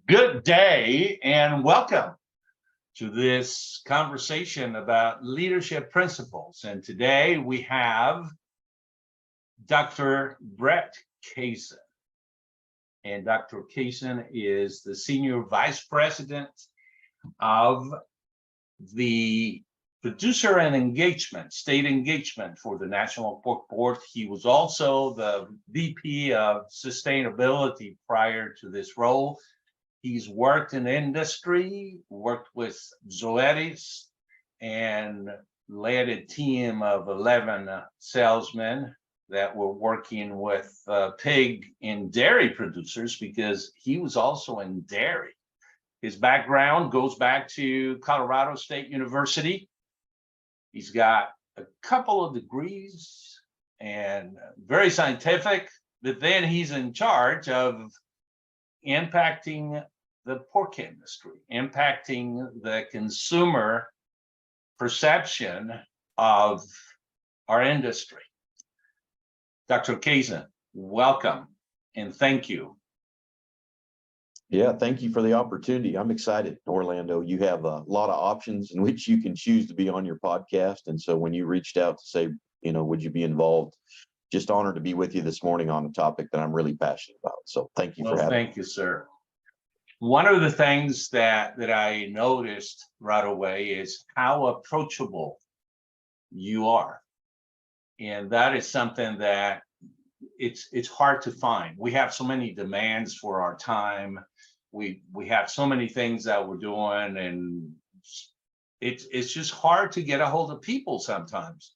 Good day and welcome to this conversation about leadership principles. And today we have Dr. Brett Kaysen. And Dr. Kaysen is the Senior Vice President of the Producer and Engagement, State Engagement for the National Pork Board. He was also the VP of Sustainability prior to this role. He's worked in industry, worked with Zoetis, and led a team of 11 salesmen that were working with pig and dairy producers because he was also in dairy. His background goes back to Colorado State University. He's got a couple of degrees and very scientific, but then he's in charge of impacting the pork industry, impacting the consumer perception of our industry. Dr. Kaysen, welcome and thank you. Yeah, thank you for the opportunity. I'm excited, Orlando. You have a lot of options in which you can choose to be on your podcast. And so when you reached out to say, would you be involved? Just honored to be with you this morning on a topic that I'm really passionate about. So thank you for having me. Thank you, sir. One of the things that I noticed right away is how approachable you are. And that is something that it's hard to find. We have so many demands for our time. We have so many things that we're doing, and it's just hard to get a hold of people sometimes.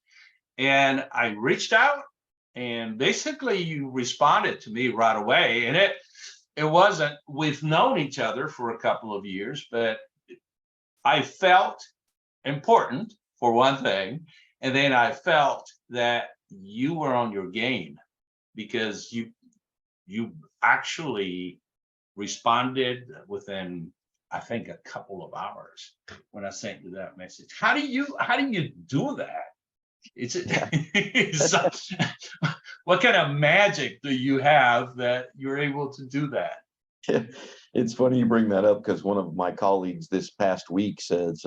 And I reached out, and basically you responded to me right away. And it wasn't, we've known each other for a couple of years, but I felt important for one thing. And then I felt that you were on your game because you actually responded within, I think, a couple of hours when I sent you that message. How do you do that? What kind of magic do you have that you're able to do that? It's funny you bring that up because one of my colleagues this past week says,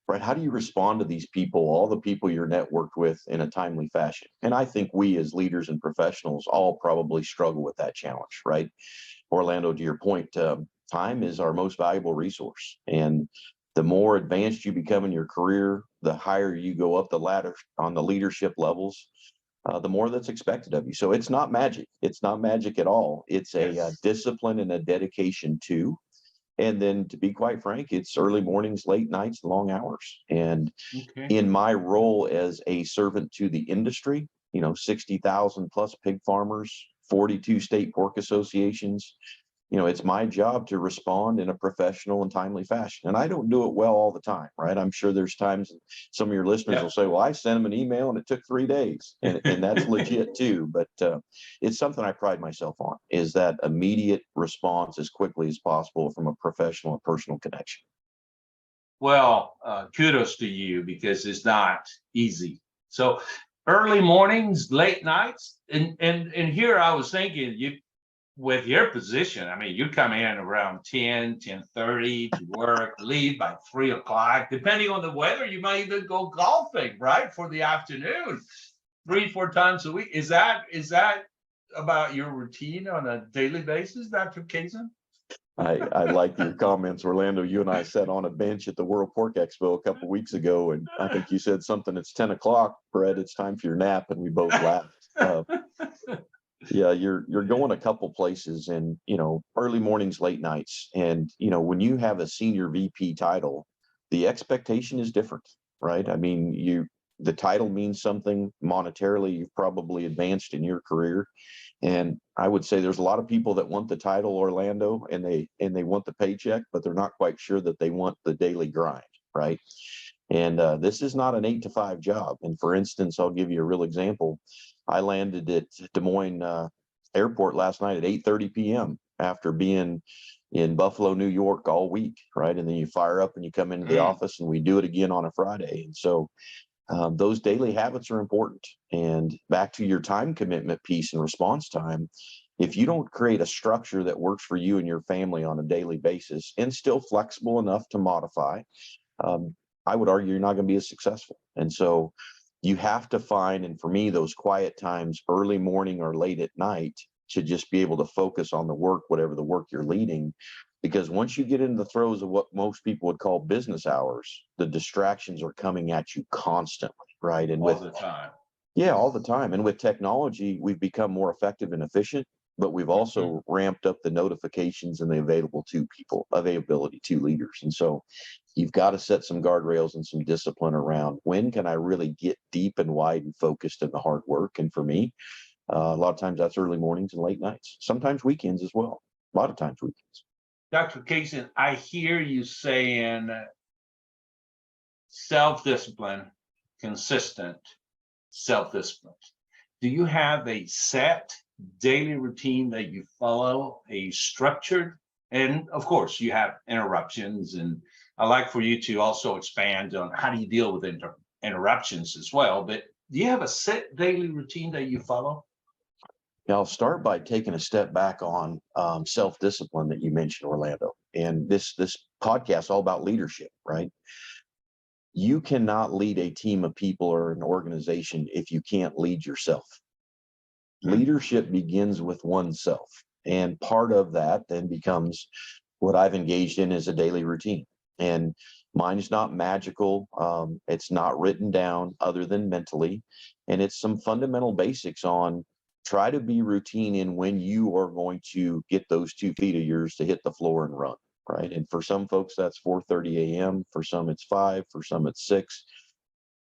Brett, how do you respond to these people, all the people you're networked with, in a timely fashion? And I think we as leaders and professionals all probably struggle with that challenge, right? Orlando, to your point, time is our most valuable resource. And the more advanced you become in your career, the higher you go up the ladder on the leadership levels, the more that's expected of you. So it's not magic. It's not magic at all. It's a discipline and a dedication to. And then, to be quite frank, it's early mornings, late nights, long hours. And in my role as a servant to the industry, 60,000 plus pig farmers, 42 state pork associations, it's my job to respond in a professional and timely fashion. And I don't do it well all the time, right? I'm sure there's times some of your listeners will say, well, I sent them an email and it took 3 days. And that's legit too. But it's something I pride myself on, is that immediate response as quickly as possible from a professional and personal connection. Well, kudos to you, because it's not easy. So early mornings, late nights, and here I was thinking, with your position, I mean, you come in around 10:30 to work, leave by 3 o'clock. Depending on the weather, you might even go golfing, right, for the afternoon, 3-4 times a week. Is that about your routine on a daily basis, Dr. Kaysen? I like your comments, Orlando. You and I sat on a bench at the World Pork Expo a couple of weeks ago, and I think you said something, it's 10 o'clock, Brett, it's time for your nap, and we both laughed. Yeah, you're going a couple places, and early mornings, late nights, and when you have a senior VP title, the expectation is different, right? I mean, the title means something monetarily. You've probably advanced in your career, and I would say there's a lot of people that want the title, Orlando, and they want the paycheck, but they're not quite sure that they want the daily grind, right? And this is not an 8-to-5 job. And for instance, I'll give you a real example. I landed at Des Moines Airport last night at 8:30 p.m. after being in Buffalo, New York all week, right? And then you fire up and you come into the office, and we do it again on a Friday. And so those daily habits are important. And back to your time commitment piece and response time, if you don't create a structure that works for you and your family on a daily basis and still flexible enough to modify, I would argue you're not going to be as successful. And so you have to find, and for me, those quiet times, early morning or late at night, to just be able to focus on the work, whatever the work you're leading. Because once you get into the throes of what most people would call business hours, the distractions are coming at you constantly, right? And All the time. yeah, all the time. And with technology, we've become more effective and efficient, but we've also ramped up the notifications and the availability to leaders. And so you've got to set some guardrails and some discipline around when can I really get deep and wide and focused in the hard work. And for me, a lot of times that's early mornings and late nights, sometimes weekends as well. A lot of times weekends. Dr. Kaysen, I hear you saying self-discipline, consistent self-discipline. Do you have a set daily routine that you follow, a structured, and of course you have interruptions, and I'd like for you to also expand on how do you deal with interruptions as well, but do you have a set daily routine that you follow? Yeah, I'll start by taking a step back on self-discipline that you mentioned, Orlando. And this podcast is all about leadership, right? You cannot lead a team of people or an organization if you can't lead yourself. Leadership begins with oneself. And part of that then becomes what I've engaged in as a daily routine. And mine is not magical. It's not written down other than mentally. And it's some fundamental basics on try to be routine in when you are going to get those 2 feet of yours to hit the floor and run, right? And for some folks, that's 4:30 a.m. For some, it's 5. For some, it's 6.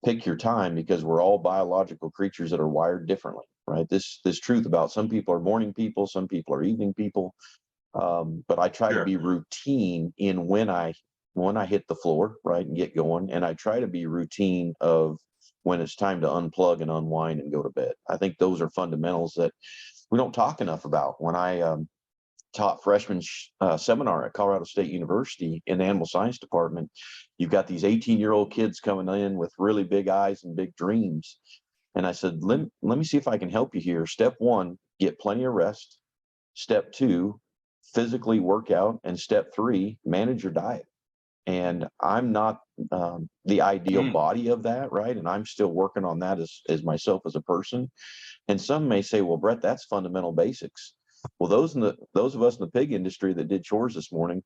Pick your time, because we're all biological creatures that are wired differently, right? This truth about some people are morning people, some people are evening people. But I try to be routine in when I hit the floor, right, and get going. And I try to be routine of when it's time to unplug and unwind and go to bed. I think those are fundamentals that we don't talk enough about. When I taught freshman seminar at Colorado State University in the animal science department, you've got these 18-year-old kids coming in with really big eyes and big dreams. And I said, let me see if I can help you here. Step 1, get plenty of rest. Step 2, physically work out. And step 3, manage your diet. And I'm not the ideal body of that, right? And I'm still working on that as myself as a person. And some may say, well, Brett, that's fundamental basics. Well, those of us in the pig industry that did chores this morning,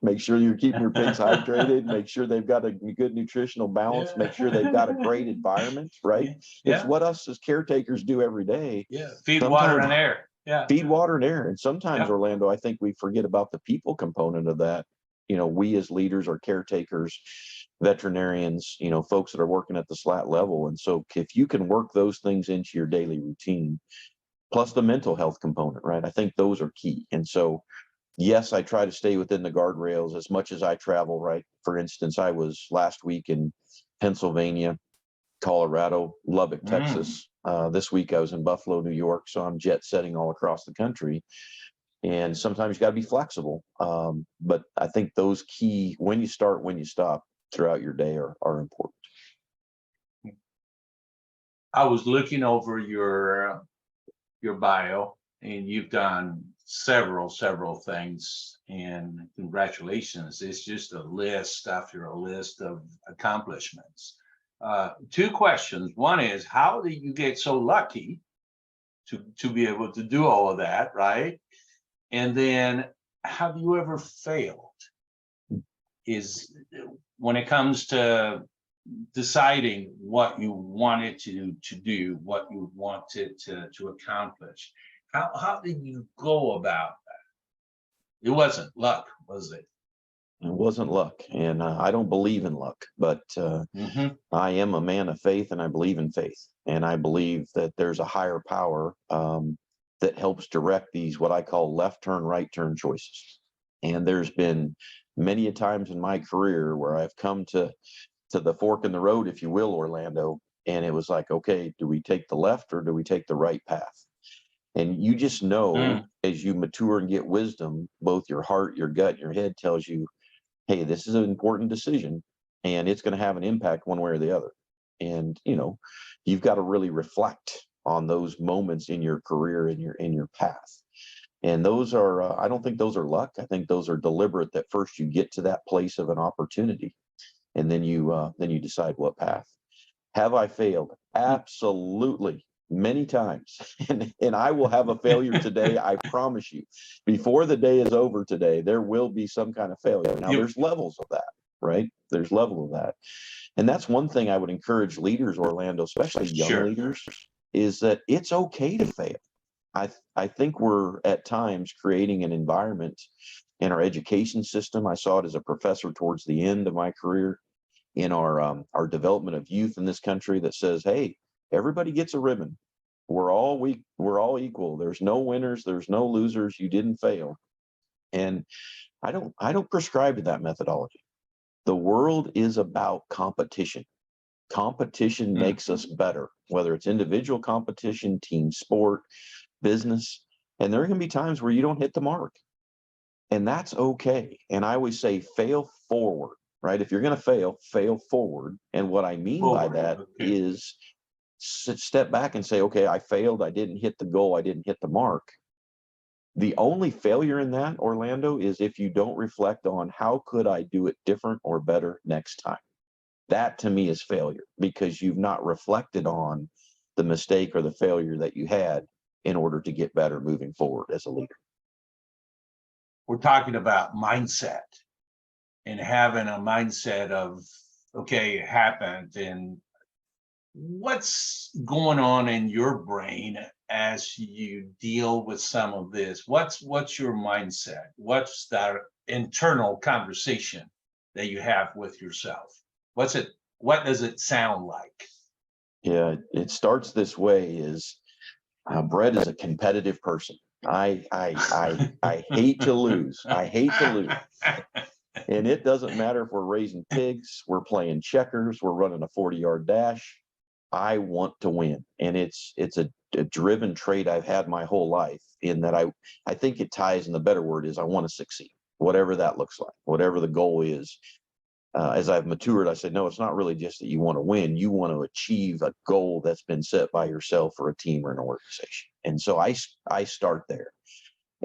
make sure you're keeping your pigs hydrated, make sure they've got a good nutritional balance, make sure they've got a great environment, right? It's what us as caretakers do every day. Feed, water, and air. Feed, water, and air. And sometimes, Orlando, I think we forget about the people component of that. We as leaders are caretakers, veterinarians, folks that are working at the SLAT level. And so if you can work those things into your daily routine, plus the mental health component, right? I think those are key. And so, yes, I try to stay within the guardrails as much as I travel, right? For instance, I was last week in Pennsylvania, Colorado, Lubbock, Texas. This week I was in Buffalo, New York. So I'm jet setting all across the country. And sometimes you got to be flexible. But I think those key, when you start, when you stop throughout your day are important. I was looking over your bio, and you've done several things, and congratulations. It's just a list after a list of accomplishments. 2 questions. One is, how did you get so lucky to be able to do all of that, right? And then, have you ever failed? Is when it comes to deciding what you wanted to do, what you wanted to accomplish, how did you go about that? It wasn't luck, was it? It wasn't luck, and I don't believe in luck, but I am a man of faith, and I believe in faith, and I believe that there's a higher power that helps direct these what I call left turn, right turn choices. And there's been many a times in my career where I've come to the fork in the road, if you will, Orlando, and it was like, okay, do we take the left or do we take the right path? And you just know as you mature and get wisdom, both your heart, your gut, your head tells you, hey, this is an important decision and it's going to have an impact one way or the other. And, you've got to really reflect on those moments in your career, in your path. And those are, I don't think those are luck. I think those are deliberate, that first you get to that place of an opportunity, and then you decide what path. Have I failed? Absolutely, many times. And I will have a failure today. I promise you, before the day is over today, there will be some kind of failure. Now, You, there's levels of that, right? There's level of that. And that's one thing I would encourage leaders, Orlando, especially young sure. leaders, is that it's okay to fail. I think we're at times creating an environment in our education system. I saw it as a professor towards the end of my career in our development of youth in this country, that says, hey, everybody gets a ribbon. We're all equal. There's no winners, there's no losers. You didn't fail. And I don't prescribe to that methodology. The world is about competition. Competition makes us better, whether it's individual competition, team sport, business. And there can be times where you don't hit the mark, and that's okay. And I always say, fail forward, right? If you're going to fail, fail forward. And what I mean by Forward. that Okay. is step back and say, okay, I failed. I didn't hit the goal. I didn't hit the mark. The only failure in that, Orlando, is if you don't reflect on how could I do it different or better next time. That to me is failure, because you've not reflected on the mistake or the failure that you had in order to get better moving forward as a leader. We're talking about mindset, and having a mindset of, okay, it happened, and what's going on in your brain as you deal with some of this? What's your mindset? What's that internal conversation that you have with yourself? What does it sound like? Yeah, it starts this way: is Brett is a competitive person. I hate to lose. I hate to lose. And it doesn't matter if we're raising pigs, we're playing checkers, we're running a 40-yard dash. I want to win. And it's a driven trait I've had my whole life, in that I think it ties, and the better word is, I want to succeed, whatever that looks like, whatever the goal is. As I've matured, I said, no, it's not really just that you want to win. You want to achieve a goal that's been set by yourself or a team or an organization. And so I start there.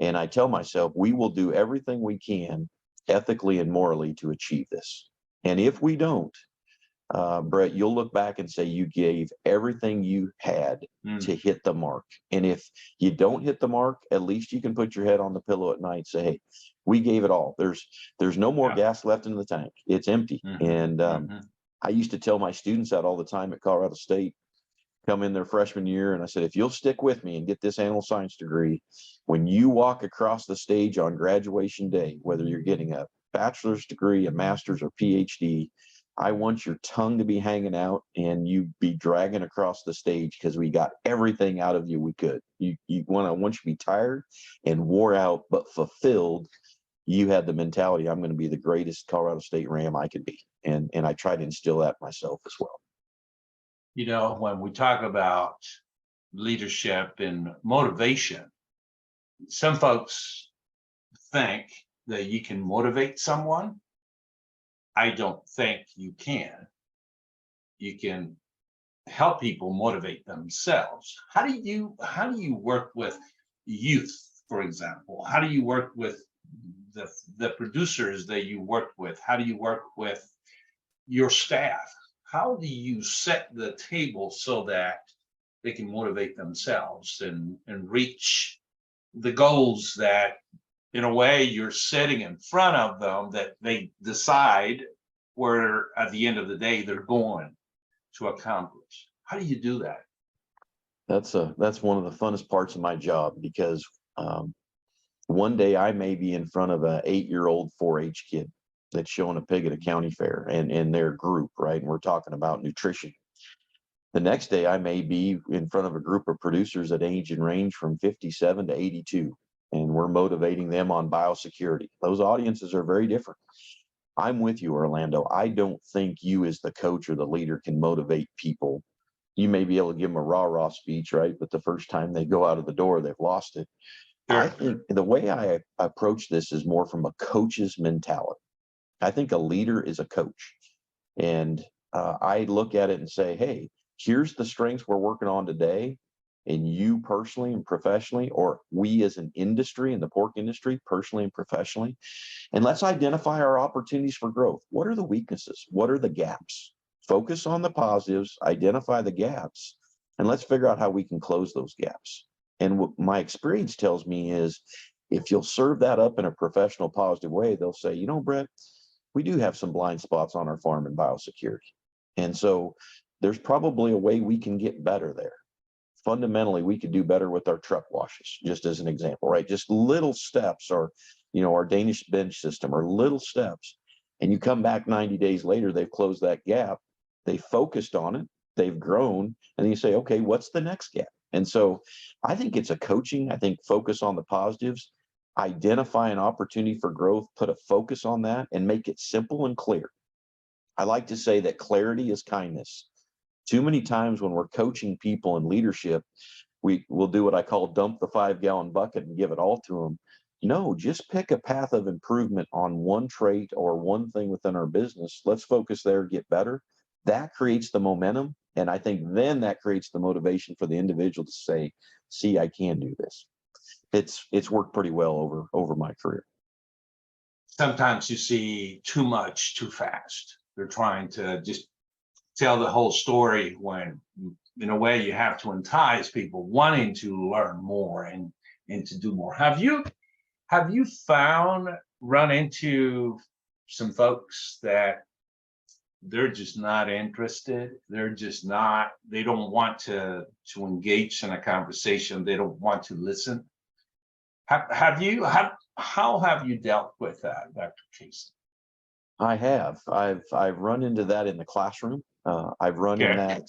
And I tell myself, we will do everything we can ethically and morally to achieve this. And if we don't, Brett, you'll look back and say you gave everything you had to hit the mark. And if you don't hit the mark, at least you can put your head on the pillow at night and say, hey, we gave it all. There's no more gas left in the tank. It's empty. And I used to tell my students that all the time at Colorado State, come in their freshman year. And I said, if you'll stick with me and get this animal science degree, when you walk across the stage on graduation day, whether you're getting a bachelor's degree, a master's, or PhD, I want your tongue to be hanging out and you be dragging across the stage, because we got everything out of you we could. I want you to be tired and wore out, but fulfilled. You had the mentality, I'm going to be the greatest Colorado State Ram I could be. And I try to instill that myself as well. You know, when we talk about leadership and motivation, some folks think that you can motivate someone. I don't think you can. You can help people motivate themselves. How do you work with youth, for example? How do you work with the producers that you work with? How do you work with your staff? How do you set the table so that they can motivate themselves and reach the goals that, in a way, you're setting in front of them, that they decide where at the end of the day they're going to accomplish? How do you do that? That's one of the funnest parts of my job, because one day I may be in front of an 8-year-old 4-H kid that's showing a pig at a county fair, and their group, right? And we're talking about nutrition. The next day I may be in front of a group of producers that age and range from 57 to 82, and we're motivating them on biosecurity. Those audiences are very different. I'm with you, Orlando. I don't think you as the coach or the leader can motivate people. You may be able to give them a rah-rah speech, right? But the first time they go out of the door, they've lost it. I think the way I approach this is more from a coach's mentality. I think a leader is a coach. And I look at it and say, hey, here's the strengths we're working on today. and you personally and professionally, or we as an industry in the pork industry, personally and professionally, and let's identify our opportunities for growth. What are the weaknesses? What are the gaps? Focus on the positives, identify the gaps, and let's figure out how we can close those gaps. And what my experience tells me is if you'll serve that up in a professional, positive way, they'll say, you know, Brett, we do have some blind spots on our farm in biosecurity. And so there's probably a way we can get better there. Fundamentally, we could do better with our truck washes, just as an example, right? Just little steps, or, you know, our Danish bench system, or little steps. And you come back 90 days later, they've closed that gap. They focused on it, they've grown, and then you say, okay, what's the next gap? And so I think it's a coaching. I think focus on the positives, identify an opportunity for growth, put a focus on that, and make it simple and clear. I like to say that clarity is kindness. Too many times when we're coaching people in leadership, we will do what I call dump the 5-gallon bucket and give it all to them. No, just pick a path of improvement on one trait or one thing within our business. Let's focus there, get better. That creates the momentum. And I think then that creates the motivation for the individual to say, see, I can do this. It's worked pretty well over my career. Sometimes you see too much too fast. They're trying to just tell the whole story, when in a way you have to entice people wanting to learn more and to do more. Have you run into some folks that they're just not interested? They're just not, they don't want to engage in a conversation. They don't want to listen. How have you dealt with that, Dr. Kaysen? I have. I've run into that in the classroom. I've run in that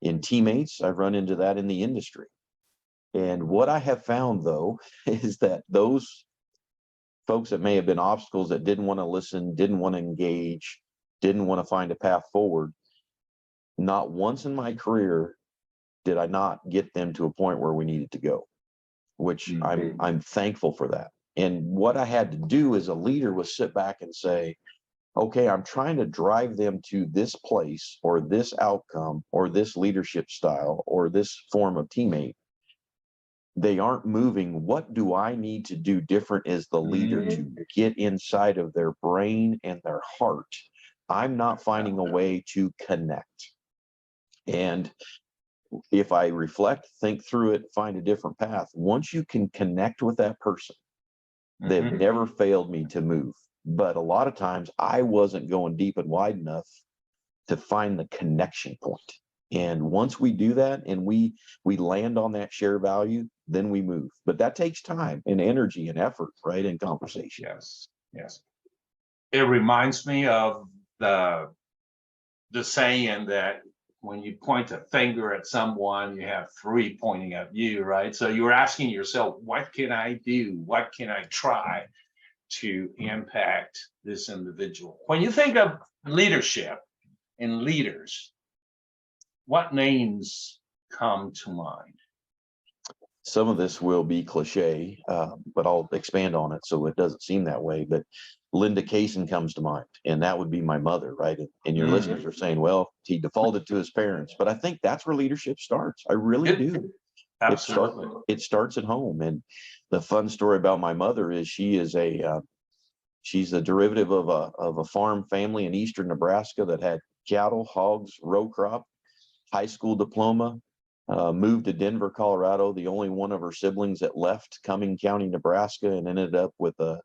in teammates. I've run into that in the industry. And what I have found, though, is that those folks that may have been obstacles, that didn't want to listen, didn't want to engage, didn't want to find a path forward, not once in my career did I not get them to a point where we needed to go, which I'm thankful for that. And what I had to do as a leader was sit back and say, okay, I'm trying to drive them to this place or this outcome or this leadership style or this form of teammate. They aren't moving. What do I need to do different as the leader to get inside of their brain and their heart? I'm not finding a way to connect. And if I reflect, think through it, find a different path, once you can connect with that person, they've never failed me to move. But a lot of times I wasn't going deep and wide enough to find the connection point. And once we do that and we land on that share value, then we move. But that takes time and energy and effort, right? And conversation. Yes. It reminds me of the saying that when you point a finger at someone, you have 3 pointing at you, right? So you're asking yourself, what can I do? What can I try to impact this individual? When you think of leadership and leaders, what names come to mind? Some of this will be cliche, but I'll expand on it so it doesn't seem that way. But Linda Kaysen comes to mind, and that would be my mother, right? And your listeners are saying, well, he defaulted to his parents, but I think that's where leadership starts. I really do. Absolutely. It starts at home. And the fun story about my mother is she's a derivative of a farm family in eastern Nebraska that had cattle, hogs, row crop, high school diploma. Moved to Denver, Colorado, the only one of her siblings that left Cumming County, Nebraska, and ended up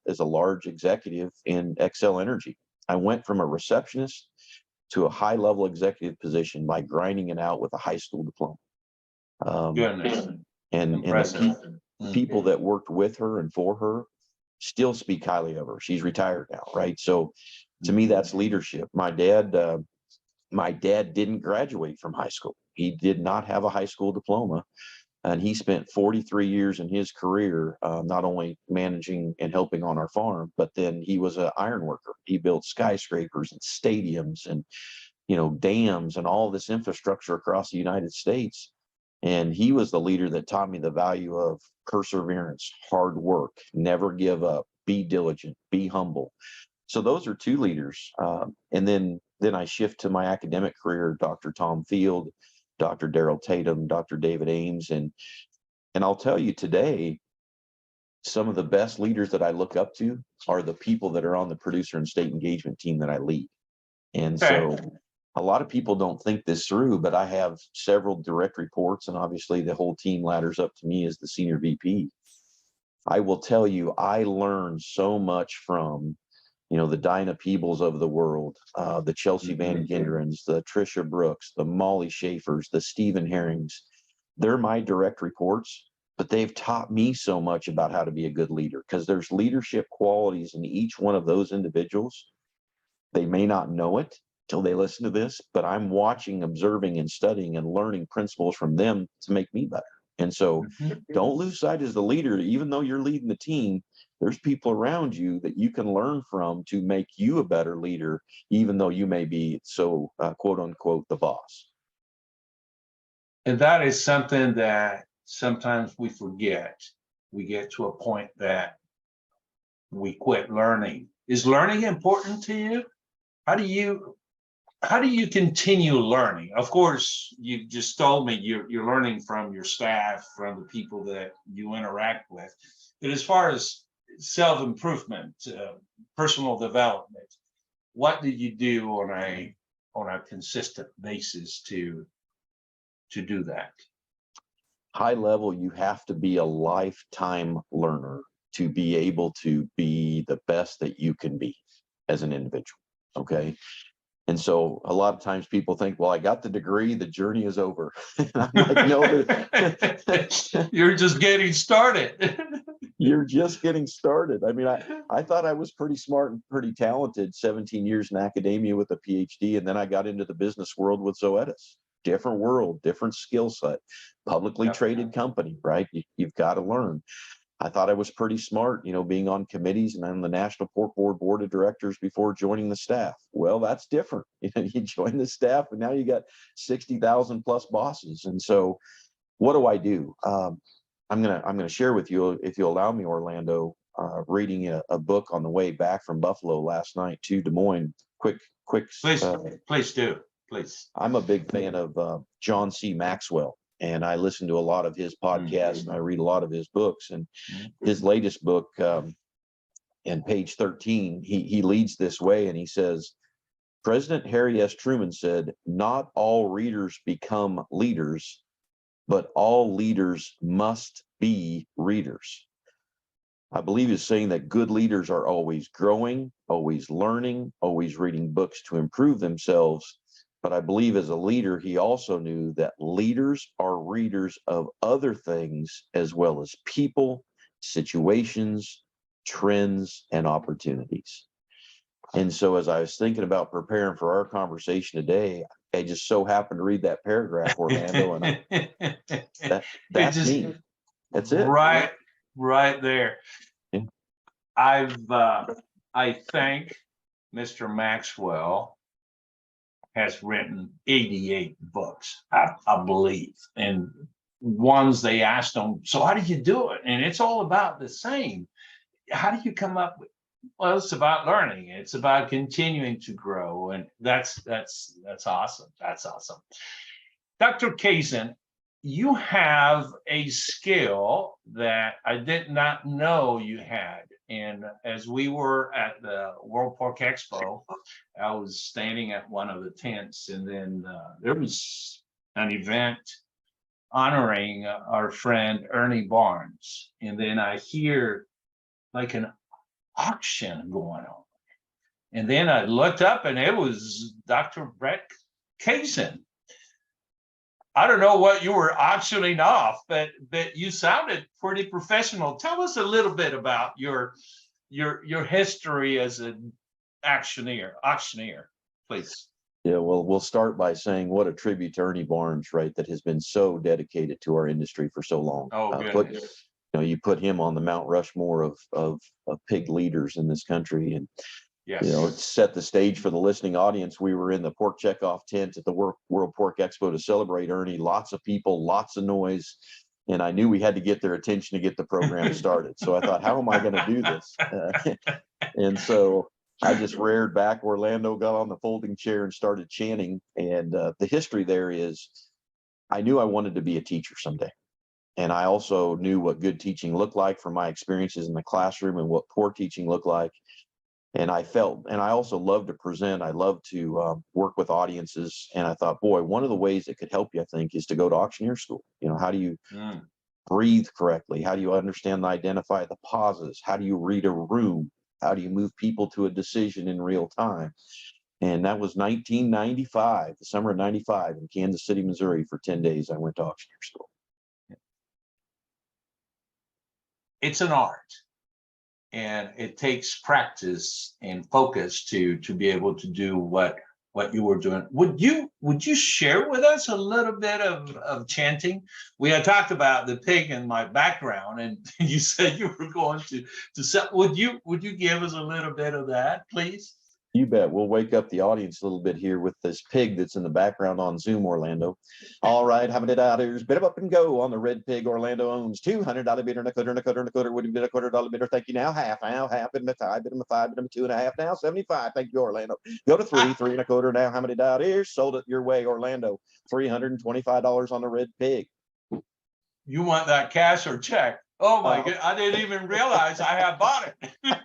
as a large executive in Xcel Energy. I went from a receptionist to a high-level executive position by grinding it out with a high school diploma. Goodness. And the people that worked with her and for her still speak highly of her. She's retired now, right? So to me, that's leadership. My dad didn't graduate from high school. He did not have a high school diploma, and he spent 43 years in his career, not only managing and helping on our farm, but then he was an iron worker. He built skyscrapers and stadiums and, dams and all this infrastructure across the United States. And he was the leader that taught me the value of perseverance, hard work, never give up, be diligent, be humble. So those are two leaders. And then I shift to my academic career, Dr. Tom Field, Dr. Daryl Tatum, Dr. David Ames, and I'll tell you today, some of the best leaders that I look up to are the people that are on the producer and state engagement team that I lead. And so a lot of people don't think this through, but I have several direct reports, and obviously the whole team ladders up to me as the senior VP. I will tell you, I learned so much from, the Dinah Peebles of the world, the Chelsea Van Gendrens, the Trisha Brooks, the Molly Schaefers, the Stephen Herrings. They're my direct reports, but they've taught me so much about how to be a good leader, because there's leadership qualities in each one of those individuals. They may not know it till they listen to this, but I'm watching, observing, and studying and learning principles from them to make me better. And so don't lose sight as the leader. Even though you're leading the team, there's people around you that you can learn from to make you a better leader, even though you may be so quote unquote the boss. And that is something that sometimes we forget. We get to a point that we quit learning. Is learning important to you? How do you continue learning? Of course, you just told me you're learning from your staff, from the people that you interact with. But as far as self-improvement, personal development, what do you do on a consistent basis to do that? High level, you have to be a lifetime learner to be able to be the best that you can be as an individual. Okay. And so a lot of times people think, well, I got the degree, the journey is over. And I'm like, no, you're just getting started. You're just getting started. I mean, I thought I was pretty smart and pretty talented, 17 years in academia with a PhD. And then I got into the business world with Zoetis. Different world, different skill set, publicly traded company, right? You've got to learn. I thought I was pretty smart, being on committees and on the National Pork Board of Directors before joining the staff. Well, that's different. You join the staff and now you got 60,000 plus bosses. And so what do I do? I'm gonna share with you, if you allow me, Orlando, reading a book on the way back from Buffalo last night to Des Moines. Quick. Please do. Please. I'm a big fan of John C. Maxwell. And I listen to a lot of his podcasts and I read a lot of his books. And his latest book, in page 13, he leads this way and he says, President Harry S. Truman said, not all readers become leaders, but all leaders must be readers. I believe he's saying that good leaders are always growing, always learning, always reading books to improve themselves. But I believe as a leader, he also knew that leaders are readers of other things as well as people, situations, trends, and opportunities. And so as I was thinking about preparing for our conversation today, I just so happened to read that paragraph, Orlando, and that's me. That's it. Right there. Yeah. I think Mr. Maxwell has written 88 books, I believe, and ones they asked him, so how do you do it? And it's all about the same. How do you come up with? Well, it's about learning. It's about continuing to grow, and that's awesome. That's awesome. Dr. Kaysen, you have a skill that I did not know you had. And as we were at the World Pork Expo, I was standing at one of the tents, and then there was an event honoring our friend Ernie Barnes. And then I hear like an auction going on. And then I looked up and it was Dr. Brett Kaysen. I don't know what you were auctioning off, but you sounded pretty professional. Tell us a little bit about your history as an auctioneer, please. Yeah, well, we'll start by saying what a tribute to Ernie Barnes, right? That has been so dedicated to our industry for so long. Oh, goodness. You put him on the Mount Rushmore of pig leaders in this country, and yes, set the stage for the listening audience. We were in the pork checkoff tent at the World Pork Expo to celebrate Ernie. Lots of people, lots of noise, and I knew we had to get their attention to get the program started. So I thought, how am I going to do this? And so I just reared back. Orlando got on the folding chair and started chanting. And the history there is I knew I wanted to be a teacher someday. And I also knew what good teaching looked like from my experiences in the classroom and what poor teaching looked like. And I also love to present. I love to work with audiences. And I thought, boy, one of the ways that could help you, I think, is to go to auctioneer school. How do you breathe correctly? How do you understand and identify the pauses? How do you read a room? How do you move people to a decision in real time? And that was 1995, the summer of 95 in Kansas City, Missouri. For 10 days, I went to auctioneer school. It's an art, and it takes practice and focus to be able to do what you were doing. Would you share with us a little bit of chanting? We had talked about the pig in my background, and you said you were going to sell. Would you give us a little bit of that, please? You bet. We'll wake up the audience a little bit here with this pig that's in the background on Zoom, Orlando. All right, how many dollars? Bit up and go on the red pig. Orlando owns $200 bidder and a quarter and a quarter and a quarter. Would you bid a $quarter bidder? Thank you. Now half, bid him a five, bid him a five, bid him a 2.5. Now 75. Thank you, Orlando. Go to three and a quarter. Now how many dollars? Sold it your way, Orlando. $325 on the red pig. You want that cash or check? Oh my God, I didn't even realize I had bought it.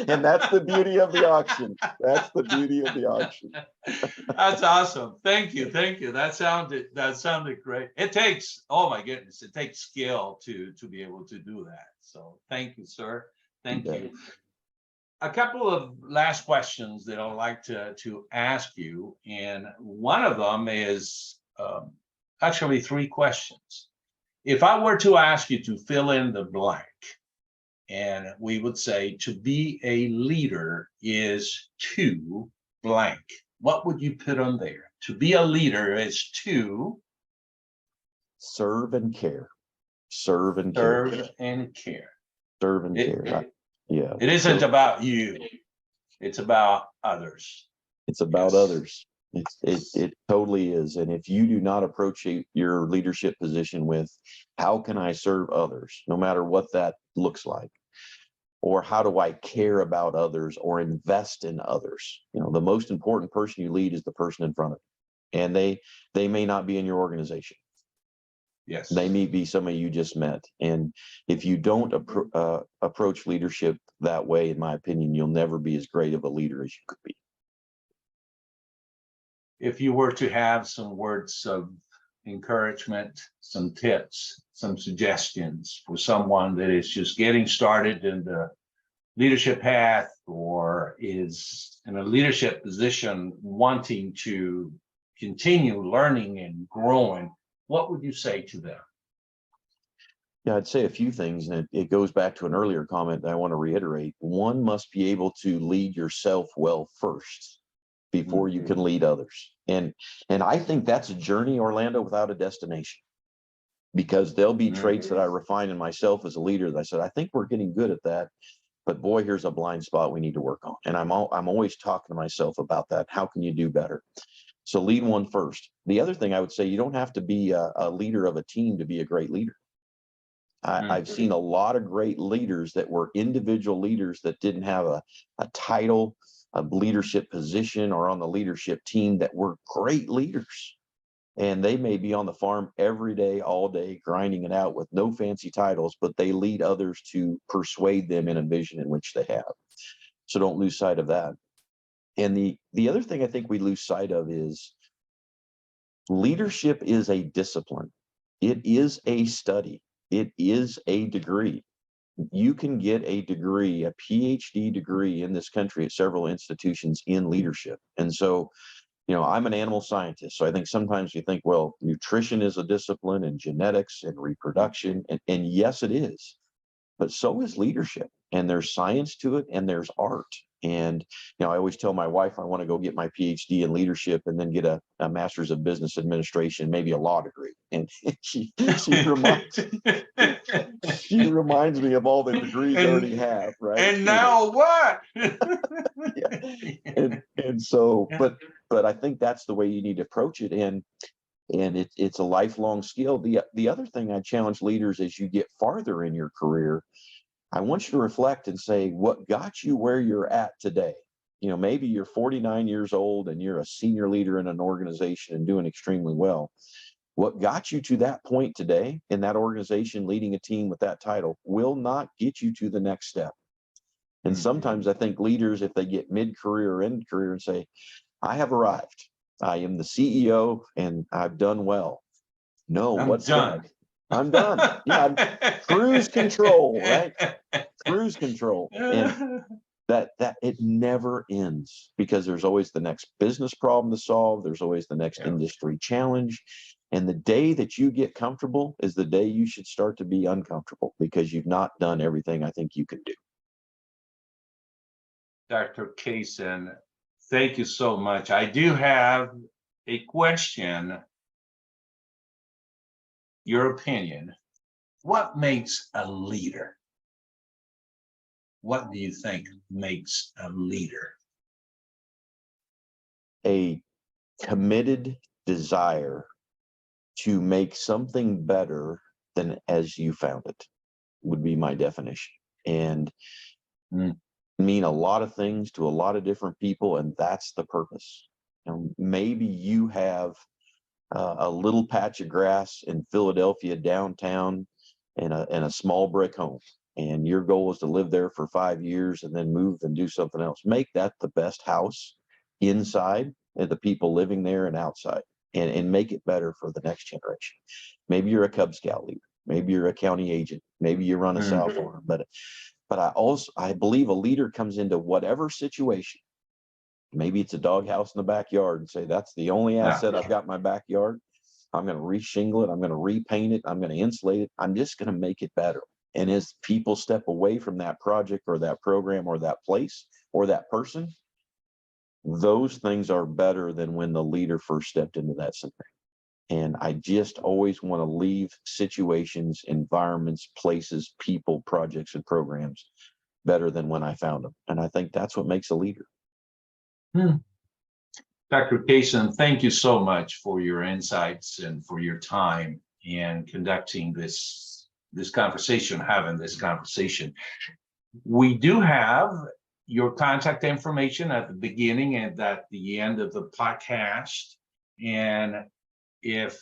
And that's the beauty of the auction. That's the beauty of the auction. That's awesome. Thank you. That sounded great. It takes, oh my goodness, it takes skill to be able to do that. So thank you, sir. Thank you. A couple of last questions that I'd like to ask you, and one of them is actually 3 questions. If I were to ask you to fill in the blank, and we would say to be a leader is to blank, what would you put on there? To be a leader is to serve and care. Serve and care. Serve and care. Yeah. It isn't about you. It's about others. It's about others. It totally is. And if you do not approach your leadership position with, how can I serve others, no matter what that looks like, or how do I care about others or invest in others? The most important person you lead is the person in front of you, and they may not be in your organization. Yes, they may be somebody you just met. And if you don't approach leadership that way, in my opinion, you'll never be as great of a leader as you could be. If you were to have some words of encouragement, some tips, some suggestions for someone that is just getting started in the leadership path or is in a leadership position wanting to continue learning and growing, what would you say to them? Yeah, I'd say a few things, and it goes back to an earlier comment that I want to reiterate. One must be able to lead yourself well first before you can lead others. And I think that's a journey, Orlando, without a destination, because there'll be traits that I refine in myself as a leader that I said, I think we're getting good at that, but boy, here's a blind spot we need to work on. And I'm always talking to myself about that. How can you do better? So lead one first. The other thing I would say, you don't have to be a leader of a team to be a great leader. I've seen a lot of great leaders that were individual leaders that didn't have a title, a leadership position, or on the leadership team that were great leaders. And they may be on the farm every day, all day, grinding it out with no fancy titles, but they lead others to persuade them in a vision in which they have. So don't lose sight of that. And the other thing I think we lose sight of is leadership is a discipline. It is a study. It is a degree. You can get a degree, a PhD degree in this country at several institutions in leadership. And so, I'm an animal scientist. So I think sometimes you think, well, nutrition is a discipline, and genetics and reproduction. And yes, it is. But so is leadership. And there's science to it, and there's art. And, I always tell my wife I want to go get my PhD in leadership and then get a master's of business administration, maybe a law degree. And she reminds me of all the degrees I already have, right? And now what? Yeah. And so, but I think that's the way you need to approach it. And it's a lifelong skill. The other thing I challenge leaders as you get farther in your career, I want you to reflect and say, what got you where you're at today? Maybe you're 49 years old and you're a senior leader in an organization and doing extremely well. What got you to that point today in that organization, leading a team with that title, will not get you to the next step. And sometimes I think leaders, if they get mid-career or end career and say, I have arrived, I am the CEO and I've done well. No, I'm what's done. that? I'm done. Yeah, cruise control, right? Cruise control. And that it never ends, because there's always the next business problem to solve. There's always the next Yeah. industry challenge. And the day that you get comfortable is the day you should start to be uncomfortable, because you've not done everything I think you can do. Dr. Kaysen, thank you so much. I do have a question. Your opinion, what makes a leader? What do you think makes a leader? A committed desire to make something better than as you found it would be my definition. And mean a lot of things to a lot of different people, and that's the purpose. And maybe you have a little patch of grass in Philadelphia downtown in a small brick home, and your goal is to live there for 5 years and then move and do something else. Make that the best house inside, and the people living there and outside, and make it better for the next generation. Maybe you're a Cub Scout leader, maybe you're a county agent, maybe you run a sow farm, but I believe a leader comes into whatever situation. Maybe it's a doghouse in the backyard, and say, that's the only asset I've got in my backyard. I'm going to reshingle it. I'm going to repaint it. I'm going to insulate it. I'm just going to make it better. And as people step away from that project or that program or that place or that person, those things are better than when the leader first stepped into that scenario. And I just always want to leave situations, environments, places, people, projects, and programs better than when I found them. And I think that's what makes a leader. Dr. Kaysen, thank you so much for your insights and for your time in conducting this conversation, having this conversation. We do have your contact information at the beginning and at the end of the podcast. And if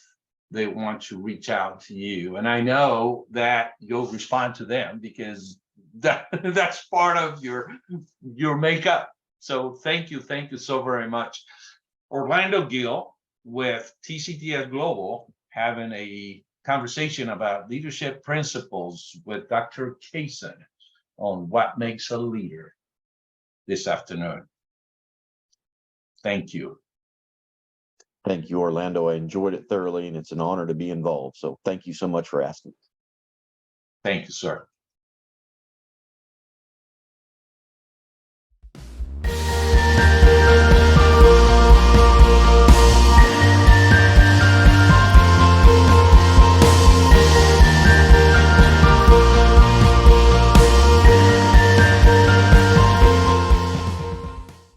they want to reach out to you, and I know that you'll respond to them, because that's part of your makeup. So thank you so very much. Orlando Gill with TCTS Global having a conversation about leadership principles with Dr. Kaysen on what makes a leader this afternoon. Thank you. Thank you, Orlando. I enjoyed it thoroughly, and it's an honor to be involved. So thank you so much for asking. Thank you, sir.